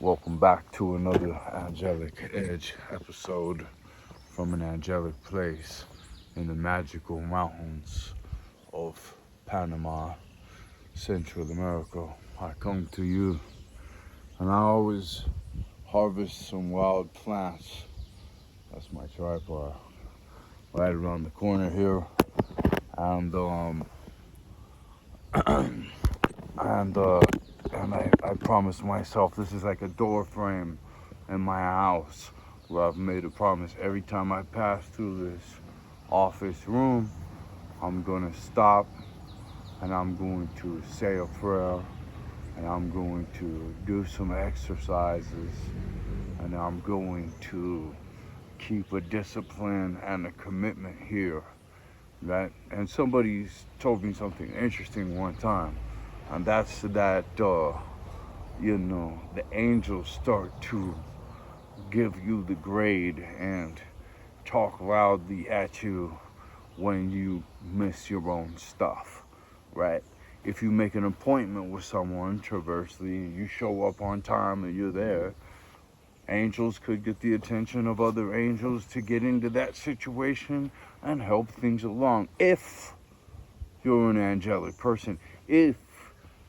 Welcome back to another Angelic Edge episode from an angelic place in the magical mountains of Panama, Central America. I come to you and I always harvest some wild plants. That's my tripod right around the corner here. And and uh I promised myself this is like a door frame in my house where I've made a promise every time I pass through this office room, I'm gonna stop and I'm going to say a prayer and I'm going to do some exercises and I'm going to keep a discipline and a commitment here. Right? And somebody's told me something interesting one time, and that's that the angels start to give you the grade and talk loudly at you when you miss your own stuff, right? If you make an appointment with someone traversely, you show up on time and you're there, angels could get the attention of other angels to get into that situation and help things along. If you're an angelic person, if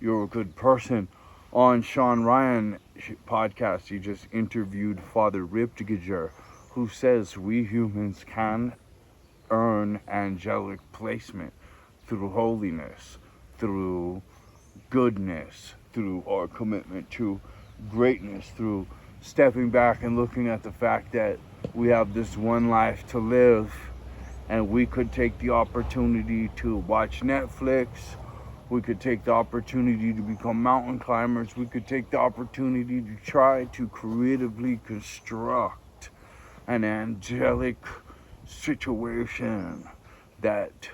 you're a good person. On Sean Ryan podcast, he just interviewed Father Riptiger, who says we humans can earn angelic placement through holiness, through goodness, through our commitment to greatness, through stepping back and looking at the fact that we have this one life to live and we could take the opportunity to watch Netflix. We could take the opportunity to become mountain climbers. We could take the opportunity to try to creatively construct an angelic situation that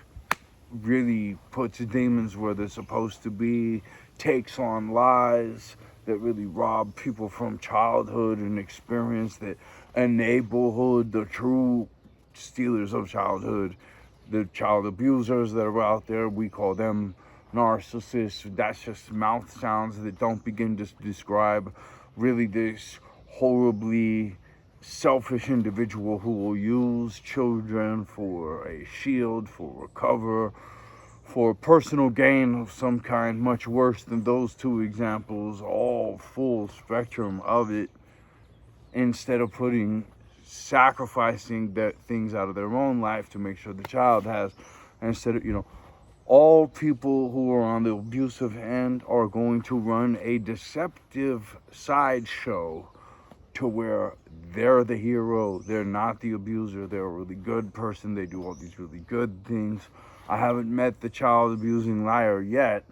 really puts demons where they're supposed to be, takes on lies that really rob people from childhood and experience that enablehood, the true stealers of childhood, the child abusers that are out there. We call them narcissists. That's just mouth sounds that don't begin to describe really this horribly selfish individual who will use children for a shield, for a cover, for personal gain of some kind, much worse than those two examples, all full spectrum of it, instead of sacrificing that things out of their own life to make sure the child has, instead of, all people who are on the abusive end are going to run a deceptive sideshow to where they're the hero, they're not the abuser, they're a really good person, they do all these really good things. I haven't met the child abusing liar yet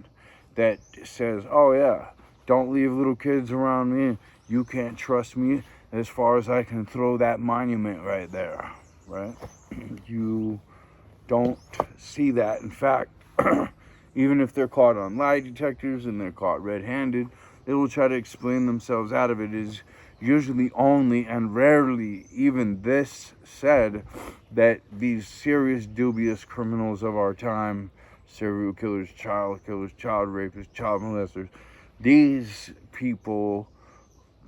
that says, oh yeah, don't leave little kids around me, you can't trust me, as far as I can throw that monument right there, right? You don't see that. In fact, even if they're caught on lie detectors and they're caught red-handed, they will try to explain themselves out of it. Is usually only and rarely even this said that these serious dubious criminals of our time, serial killers, child rapists, child molesters, these people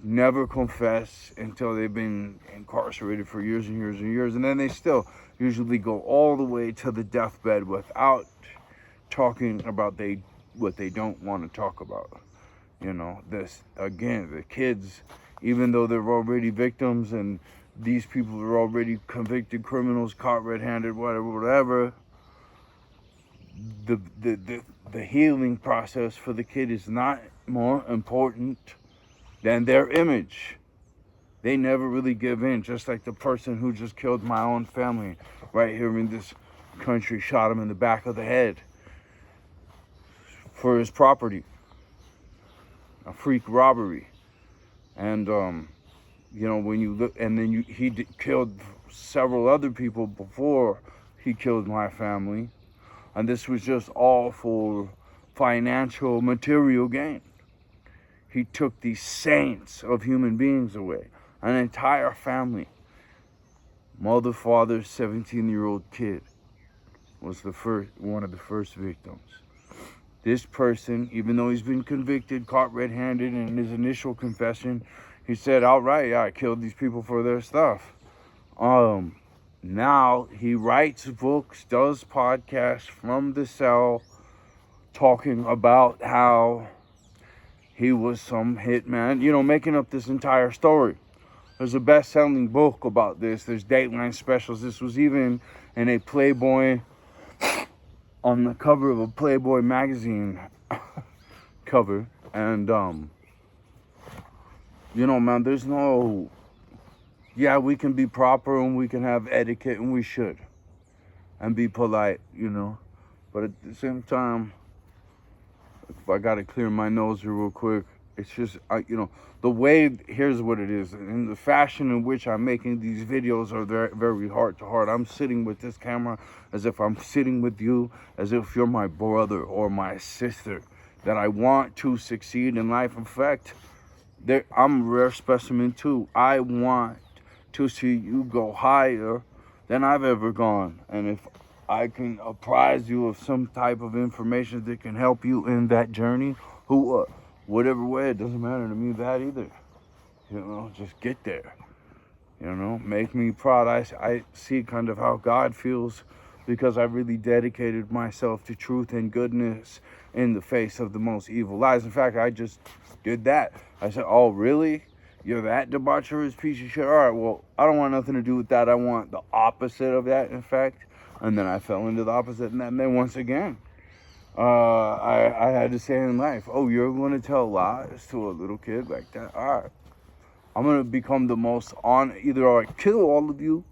never confess until they've been incarcerated for years and years and years, and then they still usually go all the way to the deathbed without talking about what they don't want to talk about. This again, the kids, even though they're already victims and these people are already convicted criminals, caught red-handed, whatever, the healing process for the kid is not more important than their image. They never really give in, just like the person who just killed my own family right here in this country, shot him in the back of the head for his property, a freak robbery. And when you look, and then he killed several other people before he killed my family, and this was just all for financial, material gain. He took the saints of human beings away, an entire family. Mother, father, 17-year-old kid was one of the first victims. this person, even though he's been convicted, caught red-handed in his initial confession, he said outright, yeah, I killed these people for their stuff. Now he writes books, does podcasts from the cell, talking about how he was some hitman, making up this entire story. There's a best-selling book about this. There's Dateline specials. This was even in a Playboy, on the cover of a Playboy magazine cover. And, man, there's no... Yeah, we can be proper and we can have etiquette, and we should. And be polite, But at the same time, if I gotta clear my nose here real quick, it's just, the way, here's what it is. In the fashion in which I'm making these videos are very, very heart to heart. I'm sitting with this camera as if I'm sitting with you, as if you're my brother or my sister, that I want to succeed in life. In fact, I'm a rare specimen too. I want to see you go higher than I've ever gone. And if I can apprise you of some type of information that can help you in that journey, whatever way, it doesn't matter to me that either. Just get there. Make me proud. I see kind of how God feels, because I really dedicated myself to truth and goodness in the face of the most evil lies. In fact, I just did that. I said, oh, really? You're that debaucherous piece of shit? All right, well, I don't want nothing to do with that. I want the opposite of that, in fact. And then I fell into the opposite. And then once again, I had to say in life, oh, you're going to tell lies to a little kid like that? All right. I'm going to become the most either I kill all of you,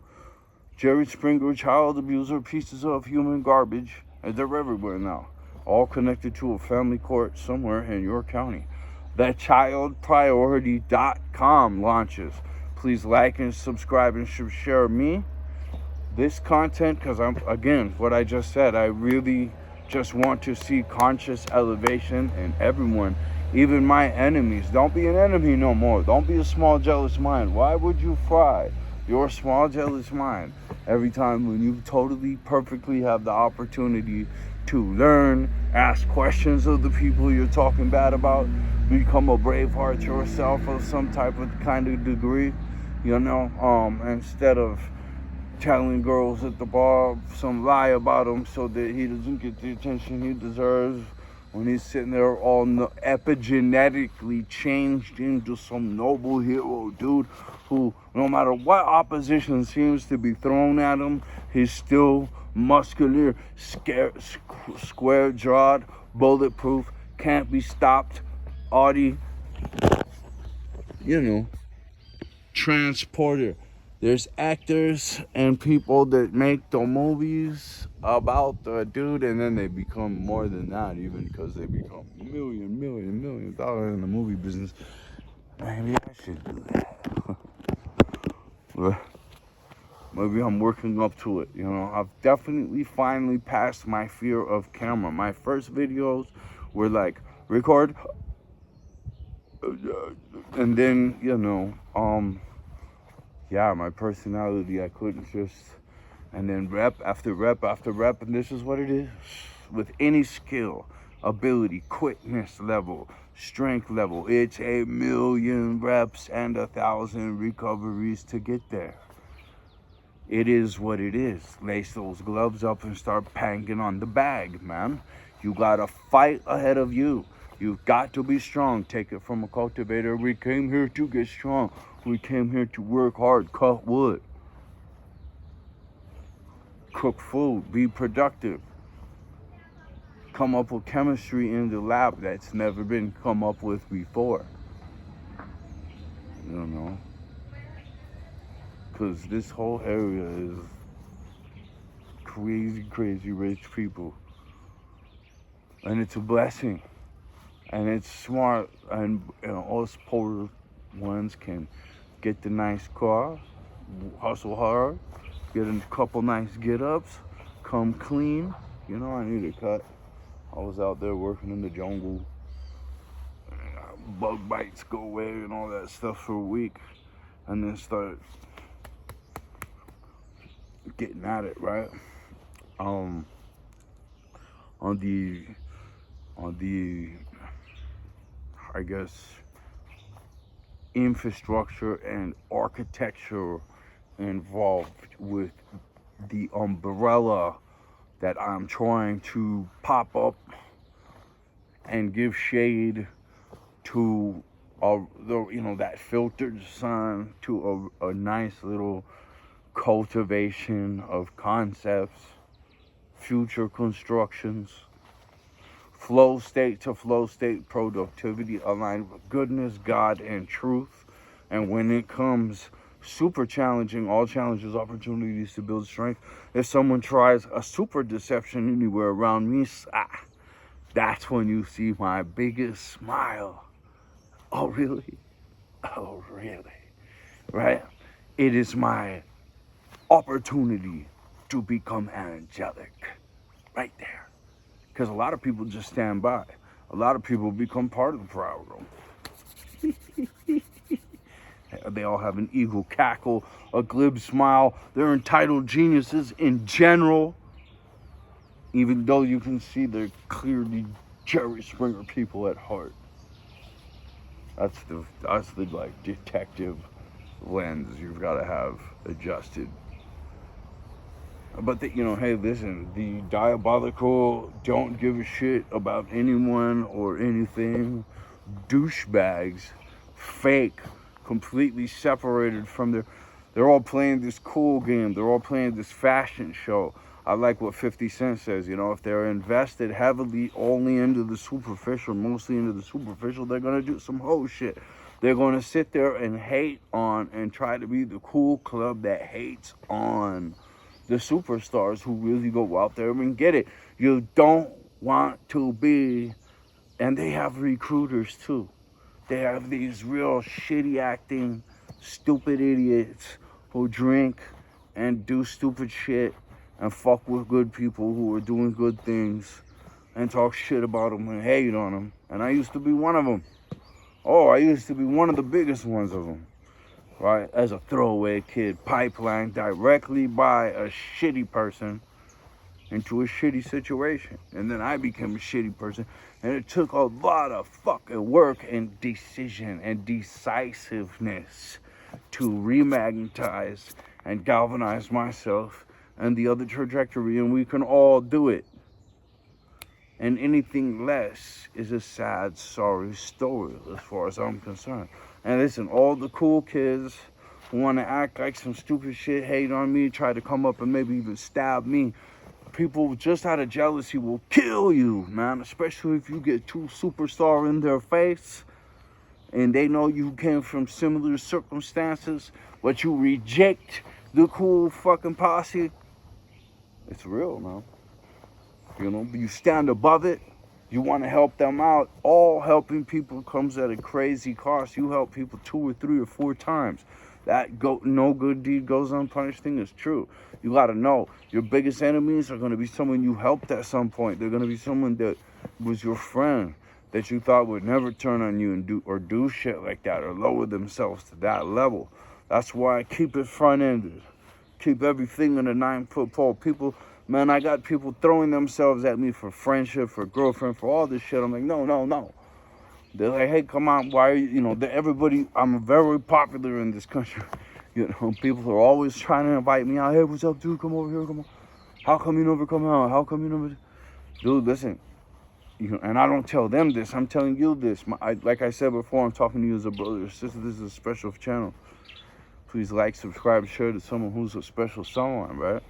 Jerry Springer, child abuser, pieces of human garbage, and they're everywhere now, all connected to a family court somewhere in your county. ThatChildPriority.com launches. Please like and subscribe and share me this content, because again, what I just said, I really just want to see conscious elevation in everyone, even my enemies. Don't be an enemy no more. Don't be a small, jealous mind. Why would you fry your small, jealous mind every time when you totally, perfectly have the opportunity to learn, ask questions of the people you're talking bad about, become a Braveheart yourself of some type of kind of degree, instead of telling girls at the bar some lie about him so that he doesn't get the attention he deserves, when he's sitting there all epigenetically changed into some noble hero dude who, no matter what opposition seems to be thrown at him, he's still muscular, square-jawed, bulletproof, can't be stopped, Audi, transporter. There's actors and people that make the movies about the dude, and then they become more than that, even, because they become million dollars in the movie business. Maybe I should do that. Maybe I'm working up to it. I've definitely finally passed my fear of camera. My first videos were like, record, and then, my personality, I couldn't just, and then rep after rep after rep, and this is what it is. With any skill, ability, quickness level, strength level, it's 1,000,000 reps and 1,000 recoveries to get there. It is what it is. Lace those gloves up and start banging on the bag, man. You got a fight ahead of you. You've got to be strong. Take it from a cultivator. We came here to get strong. We came here to work hard, cut wood, cook food, be productive, come up with chemistry in the lab that's never been come up with before. Because this whole area is crazy rich people. And it's a blessing. And it's smart. And us poor ones can get the nice car, hustle hard, get a couple nice get-ups, come clean. I need a cut. I was out there working in the jungle. Bug bites go away and all that stuff for a week. And then start getting at it, right? On the on the, I guess, infrastructure and architecture involved with the umbrella that I'm trying to pop up and give shade to, that filtered sun, to a nice little cultivation of concepts, future constructions, flow state to flow state productivity aligned with goodness, God, and truth. And when it comes super challenging, all challenges, opportunities to build strength. If someone tries a super deception anywhere around me, that's when you see my biggest smile. Oh, really? Oh, really? Right? It is my opportunity to become angelic. Right there. Because a lot of people just stand by. A lot of people become part of the problem. They all have an eagle cackle, a glib smile. They're entitled geniuses in general. Even though you can see they're clearly Jerry Springer people at heart. That's the like detective lens you've got to have adjusted. But hey, listen, the diabolical, don't give a shit about anyone or anything, douchebags, fake, completely separated from they're all playing this cool game. They're all playing this fashion show. I like what 50 Cent says, if they're invested heavily only into the superficial, mostly into the superficial, they're going to do some whole shit. They're going to sit there and hate on and try to be the cool club that hates on the superstars who really go out there and get it. You don't want to be, and they have recruiters too. They have these real shitty acting, stupid idiots who drink and do stupid shit and fuck with good people who are doing good things and talk shit about them and hate on them. And I used to be one of them. Oh, I used to be one of the biggest ones of them. Right? As a throwaway kid, pipelined directly by a shitty person into a shitty situation. And then I became a shitty person. And it took a lot of fucking work and decision and decisiveness to remagnetize and galvanize myself and the other trajectory. And we can all do it. And anything less is a sad, sorry story as far as I'm concerned. And listen, all the cool kids who want to act like some stupid shit, hate on me, try to come up and maybe even stab me. People just out of jealousy will kill you, man. Especially if you get too superstar in their face and they know you came from similar circumstances, but you reject the cool fucking posse. It's real, man. You stand above it. You want to help them out. All helping people comes at a crazy cost. You help people 2 or 3 or 4 times. That no good deed goes unpunished thing is true. You got to know your biggest enemies are going to be someone you helped at some point. They're going to be someone that was your friend that you thought would never turn on you and do shit like that or lower themselves to that level. That's why I keep it front-ended. Keep everything on a 9-foot pole. People... Man, I got people throwing themselves at me for friendship, for girlfriend, for all this shit. I'm like, no. They're like, hey, come on, why are you, everybody, I'm very popular in this country. People are always trying to invite me out. Hey, what's up, dude? Come over here, come on. How come you never come out? How come you never... Dude, listen, and I don't tell them this. I'm telling you this. Like I said before, I'm talking to you as a brother or sister. This is a special channel. Please like, subscribe, share to someone who's a special someone, right?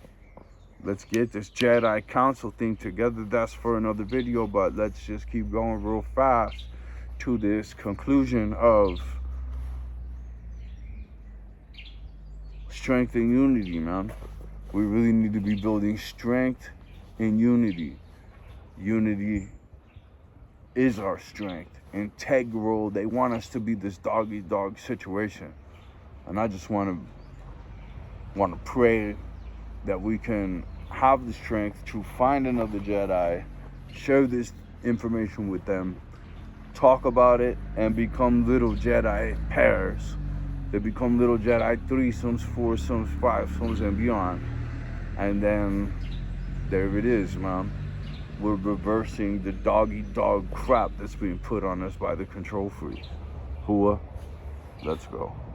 Let's get this Jedi Council thing together. That's for another video, but let's just keep going real fast to this conclusion of strength and unity, man. We really need to be building strength and unity. Unity is our strength. Integral. They want us to be this dog-eat-dog situation. And I just want to pray that we can have the strength to find another Jedi, share this information with them, talk about it, and become little Jedi pairs. They become little Jedi threesomes, foursomes, fivesomes, and beyond. And then there it is, man. we're reversing the dog-eat-dog crap that's being put on us by the control freaks. Hua, let's go.